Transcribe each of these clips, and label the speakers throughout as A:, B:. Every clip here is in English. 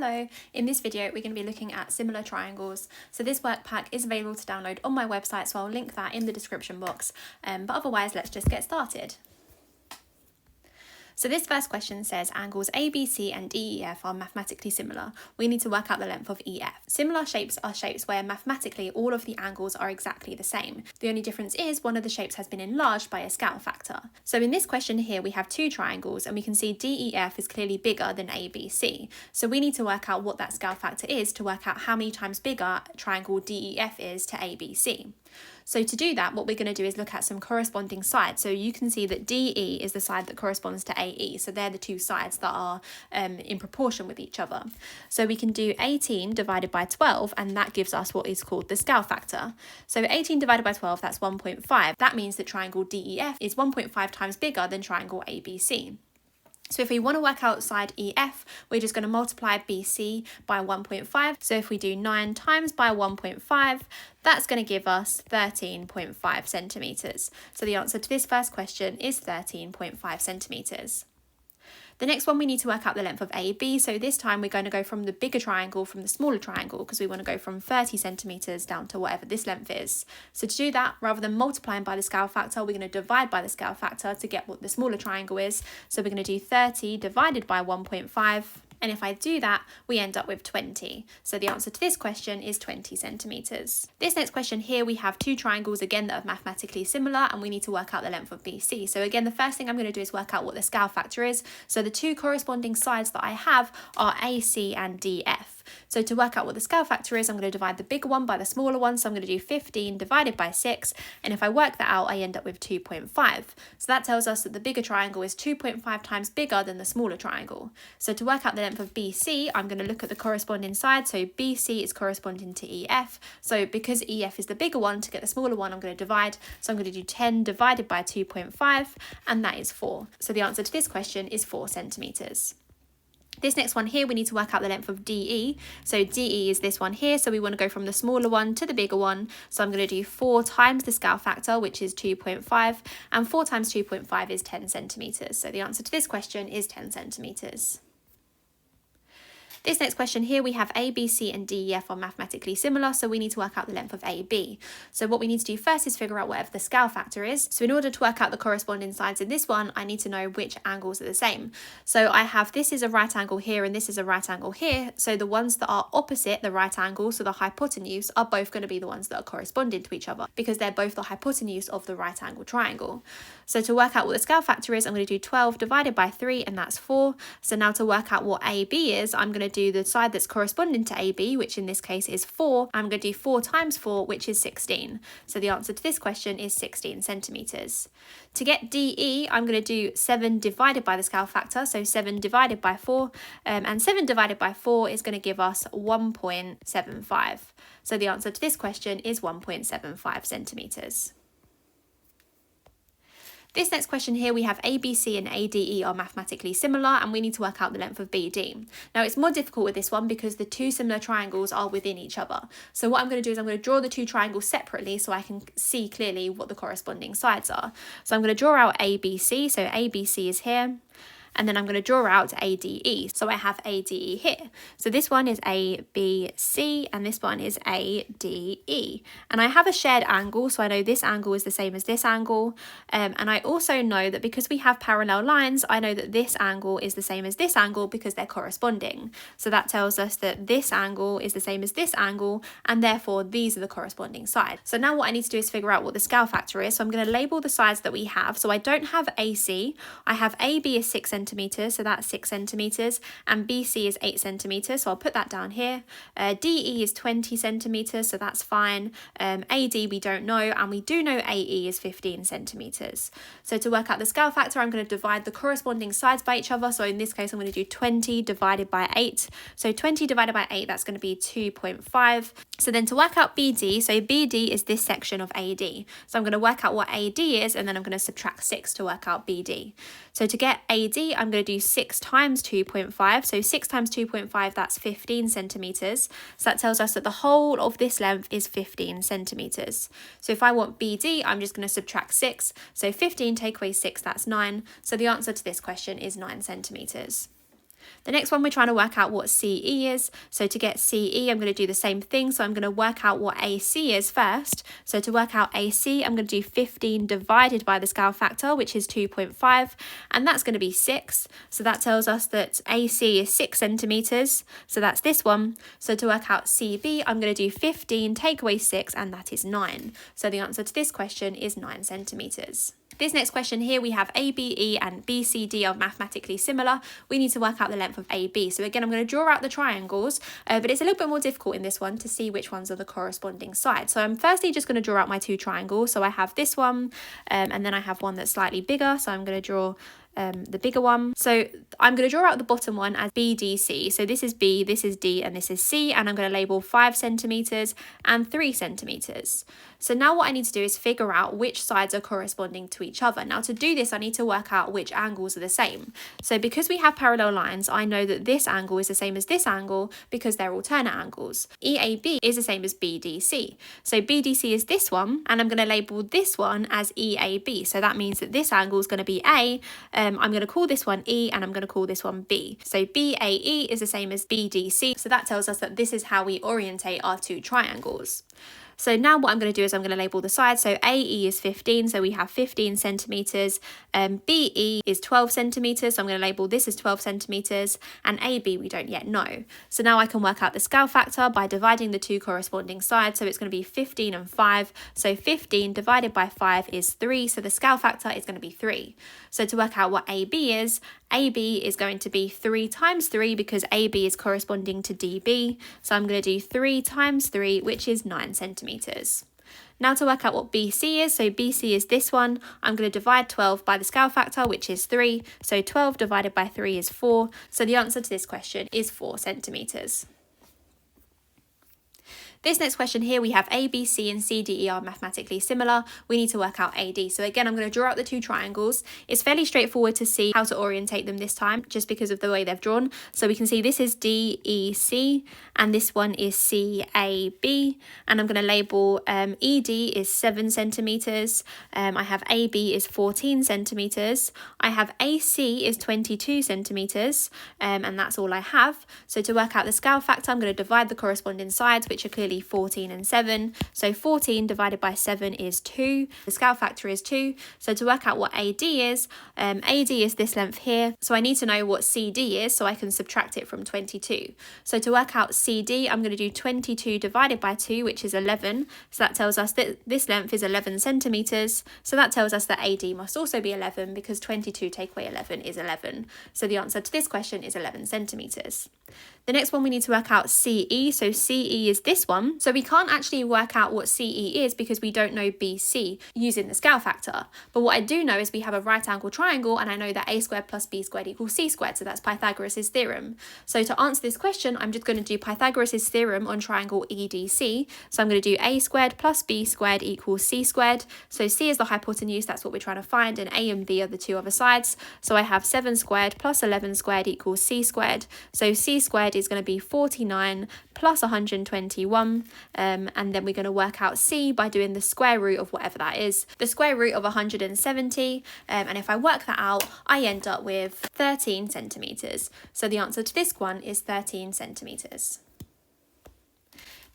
A: Hello, in this video we're going to be looking at similar triangles. So this workpack is available to download on my website, so I'll link that in the description box, but otherwise let's just get started. So this first question says angles ABC and DEF are mathematically similar. We need to work out the length of EF. Similar shapes are shapes where mathematically all of the angles are exactly the same. The only difference is one of the shapes has been enlarged by a scale factor. So in this question here we have two triangles and we can see DEF is clearly bigger than ABC. So we need to work out what that scale factor is to work out how many times bigger triangle DEF is to ABC. So to do that, what we're going to do is look at some corresponding sides. So you can see that DE is the side that corresponds to AE. So they're the two sides that are in proportion with each other. So we can do 18 divided by 12, and that gives us what is called the scale factor. So 18 divided by 12, that's 1.5. That means that triangle DEF is 1.5 times bigger than triangle ABC. So if we want to work out side EF, we're just going to multiply BC by 1.5. So if we do 9 times by 1.5, that's going to give us 13.5 centimetres. So the answer to this first question is 13.5 centimetres. The next one, we need to work out the length of AB. So this time we're going to go from the bigger triangle from the smaller triangle because we want to go from 30 centimetres down to whatever this length is. So to do that, rather than multiplying by the scale factor, we're going to divide by the scale factor to get what the smaller triangle is. So we're going to do 30 divided by 1.5. And if I do that, we end up with 20. So the answer to this question is 20 centimetres. This next question here, we have two triangles again that are mathematically similar and we need to work out the length of BC. So again, the first thing I'm going to do is work out what the scale factor is. So the two corresponding sides that I have are AC and DF. So to work out what the scale factor is, I'm going to divide the bigger one by the smaller one. So I'm going to do 15 divided by 6. And if I work that out, I end up with 2.5. So that tells us that the bigger triangle is 2.5 times bigger than the smaller triangle. So to work out the length of BC, I'm going to look at the corresponding side. So BC is corresponding to EF. So because EF is the bigger one, to get the smaller one, I'm going to divide. So I'm going to do 10 divided by 2.5, and that is 4. So the answer to this question is 4 centimetres. This next one here, we need to work out the length of DE. So DE is this one here. So we want to go from the smaller one to the bigger one. So I'm going to do 4 times the scale factor, which is 2.5. And 4 times 2.5 is 10 centimetres. So the answer to this question is 10 centimetres. This next question here, we have ABC and DEF are mathematically similar, so we need to work out the length of AB. So what we need to do first is figure out whatever the scale factor is. So in order to work out the corresponding sides in this one, I need to know which angles are the same. So I have this is a right angle here and this is a right angle here. So the ones that are opposite the right angle, so the hypotenuse, are both going to be the ones that are corresponding to each other because they're both the hypotenuse of the right angle triangle. So to work out what the scale factor is, I'm going to do 12 divided by 3, and that's 4. So now to work out what AB is, I'm going to do the side that's corresponding to AB, which in this case is 4. I'm going to do 4 times 4, which is 16. So the answer to this question is 16 centimetres. To get DE, I'm going to do 7 divided by the scale factor, so 7 divided by 4, and 7 divided by 4 is going to give us 1.75. So the answer to this question is 1.75 centimetres. This next question here, we have ABC and ADE are mathematically similar and we need to work out the length of BD. Now it's more difficult with this one because the two similar triangles are within each other. So what I'm going to do is I'm going to draw the two triangles separately so I can see clearly what the corresponding sides are. So I'm going to draw out ABC, so ABC is here. And then I'm going to draw out ADE. So I have ADE here. So this one is ABC and this one is ADE. And I have a shared angle, so I know this angle is the same as this angle. And I also know that because we have parallel lines, I know that this angle is the same as this angle because they're corresponding. So that tells us that this angle is the same as this angle, and therefore these are the corresponding sides. So now what I need to do is figure out what the scale factor is. So I'm going to label the sides that we have. So I don't have AC. I have AB is 6 centimetres, so that's 6 centimetres, and BC is 8 centimetres, so I'll put that down here. DE is 20 centimetres, so that's fine. AD we don't know, and we do know AE is 15 centimetres. So to work out the scale factor, I'm going to divide the corresponding sides by each other. So in this case, I'm going to do 20 divided by 8. So 20 divided by 8, that's going to be 2.5. So then to work out BD, so BD is this section of AD. So I'm going to work out what AD is, and then I'm going to subtract 6 to work out BD. So to get AD, I'm going to do 6 times 2.5. So 6 times 2.5, that's 15 centimetres. So that tells us that the whole of this length is 15 centimetres. So if I want BD, I'm just going to subtract 6. So 15 take away 6, that's 9. So the answer to this question is 9 centimetres. The next one, we're trying to work out what CE is. So to get CE, I'm going to do the same thing. So I'm going to work out what AC is first. So to work out AC, I'm going to do 15 divided by the scale factor, which is 2.5, and that's going to be 6. So that tells us that AC is 6 centimetres. So that's this one. So to work out CB, I'm going to do 15, take away 6, and that is 9. So the answer to this question is 9 centimetres. This next question here, we have ABE and BCD are mathematically similar. We need to work out the length of AB. So again, I'm going to draw out the triangles, but it's a little bit more difficult in this one to see which ones are the corresponding sides. So I'm firstly just going to draw out my two triangles. So I have this one, and then I have one that's slightly bigger. So I'm going to draw the bigger one. So I'm going to draw out the bottom one as BDC. So this is B, this is D, and this is C, and I'm going to label 5 centimetres and 3 centimetres. So now what I need to do is figure out which sides are corresponding to each other. Now to do this, I need to work out which angles are the same. So because we have parallel lines, I know that this angle is the same as this angle because they're alternate angles. EAB is the same as BDC. So BDC is this one, and I'm going to label this one as EAB. So that means that this angle is going to be A. I'm going to call this one E, and I'm going to call this one B. So BAE is the same as BDC. So that tells us that this is how we orientate our two triangles. So now what I'm going to do is I'm going to label the sides. So AE is 15, so we have 15 centimetres. BE is 12 centimetres, so I'm going to label this as 12 centimetres. And AB we don't yet know. So now I can work out the scale factor by dividing the two corresponding sides. So it's going to be 15 and 5. So 15 divided by 5 is 3. So the scale factor is going to be 3. So to work out what AB is going to be 3 times 3 because AB is corresponding to DB. So I'm going to do 3 times 3, which is 9 centimetres. Now to work out what BC is, so BC is this one. I'm going to divide 12 by the scale factor, which is 3. So 12 divided by 3 is 4. So the answer to this question is 4 centimetres. This next question here, we have A, B, C and C, D, E are mathematically similar. We need to work out AD. So again, I'm going to draw out the two triangles. It's fairly straightforward to see how to orientate them this time, just because of the way they've drawn. So we can see this is DEC and this one is CAB. And I'm going to label ED is 7 centimetres. I have AB is 14 centimetres. I have AC is 22 centimetres. And that's all I have. So to work out the scale factor, I'm going to divide the corresponding sides, which are clearly 14 and 7. So 14 divided by 7 is 2. The scale factor is 2. So to work out what AD is this length here. So I need to know what CD is so I can subtract it from 22. So to work out CD, I'm going to do 22 divided by 2, which is 11. So that tells us that this length is 11 centimetres. So that tells us that AD must also be 11 because 22 take away 11 is 11. So the answer to this question is 11 centimetres. The next one we need to work out CE. So CE is this one. So we can't actually work out what CE is because we don't know BC using the scale factor. But what I do know is we have a right angle triangle and I know that a squared plus b squared equals c squared. So that's Pythagoras' theorem. So to answer this question, I'm just going to do Pythagoras' theorem on triangle EDC. So I'm going to do a squared plus b squared equals c squared. So c is the hypotenuse, that's what we're trying to find, and a and b are the two other sides. So I have 7 squared plus 11 squared equals c squared. So c squared is going to be 49 plus 121, and then we're going to work out c by doing the square root of whatever that is, the square root of 170, and if I work that out, I end up with 13 centimetres. So the answer to this one is 13 centimetres.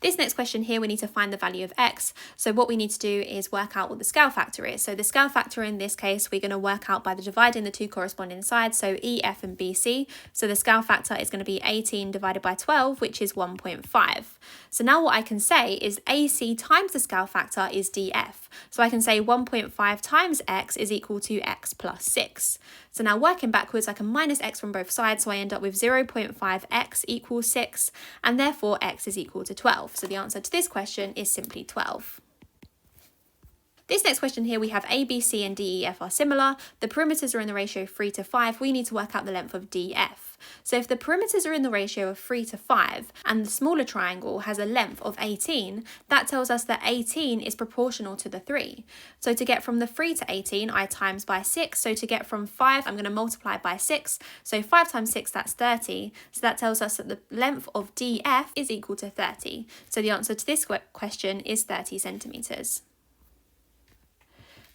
A: This next question here, we need to find the value of x. So what we need to do is work out what the scale factor is. So the scale factor in this case, we're going to work out by dividing the two corresponding sides, so EF and BC. So the scale factor is going to be 18 divided by 12, which is 1.5. So now what I can say is AC times the scale factor is DF. So I can say 1.5 times x is equal to x plus 6. So now working backwards, I can minus x from both sides, so I end up with 0.5x equals 6, and therefore x is equal to 12. So the answer to this question is simply 12. This next question here, we have A, B, C and D, E, F are similar. The perimeters are in the ratio 3 to 5. We need to work out the length of DF. So if the perimeters are in the ratio of 3 to 5 and the smaller triangle has a length of 18, that tells us that 18 is proportional to the 3. So to get from the 3 to 18, I times by 6. So to get from 5, I'm going to multiply by 6. So 5 times 6, that's 30. So that tells us that the length of DF is equal to 30. So the answer to this question is 30 centimetres.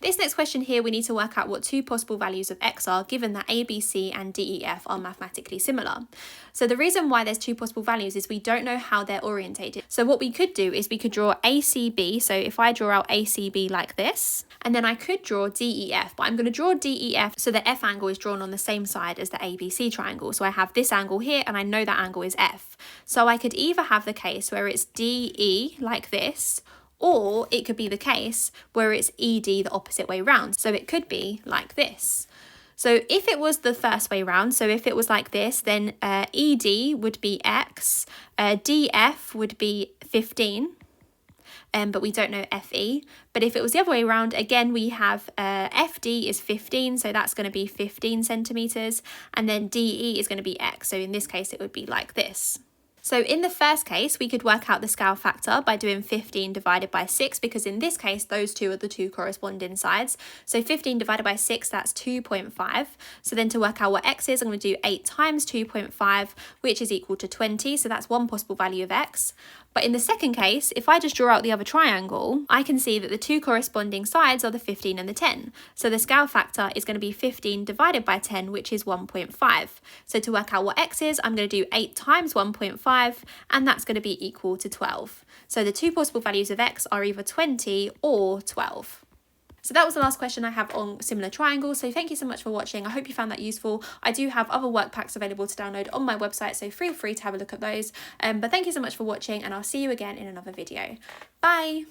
A: This next question here, we need to work out what two possible values of x are, given that a, b, c and d, e, f are mathematically similar. So the reason why there's two possible values is we don't know how they're orientated. So what we could do is we could draw ACB. So if I draw out ACB like this, and then I could draw DEF, but I'm going to draw DEF so the F angle is drawn on the same side as the ABC triangle. So I have this angle here and I know that angle is F. So I could either have the case where it's DE like this, or it could be the case where it's ED the opposite way round. So it could be like this. So if it was the first way round, so if it was like this, then ED would be X, DF would be 15, but we don't know FE. But if it was the other way around, again, we have FD is 15, so that's going to be 15 centimetres, and then DE is going to be X. So in this case, it would be like this. So in the first case, we could work out the scale factor by doing 15 divided by 6, because in this case, those two are the two corresponding sides. So 15 divided by 6, that's 2.5. So then to work out what x is, I'm going to do 8 times 2.5, which is equal to 20. So that's one possible value of x. But in the second case, if I just draw out the other triangle, I can see that the two corresponding sides are the 15 and the 10. So the scale factor is going to be 15 divided by 10, which is 1.5. So to work out what x is, I'm going to do 8 times 1.5, and that's going to be equal to 12. So the two possible values of x are either 20 or 12. So that was the last question I have on similar triangles. So thank you so much for watching. I hope you found that useful. I do have other workpacks available to download on my website, so feel free to have a look at those. But thank you so much for watching, and I'll see you again in another video. Bye!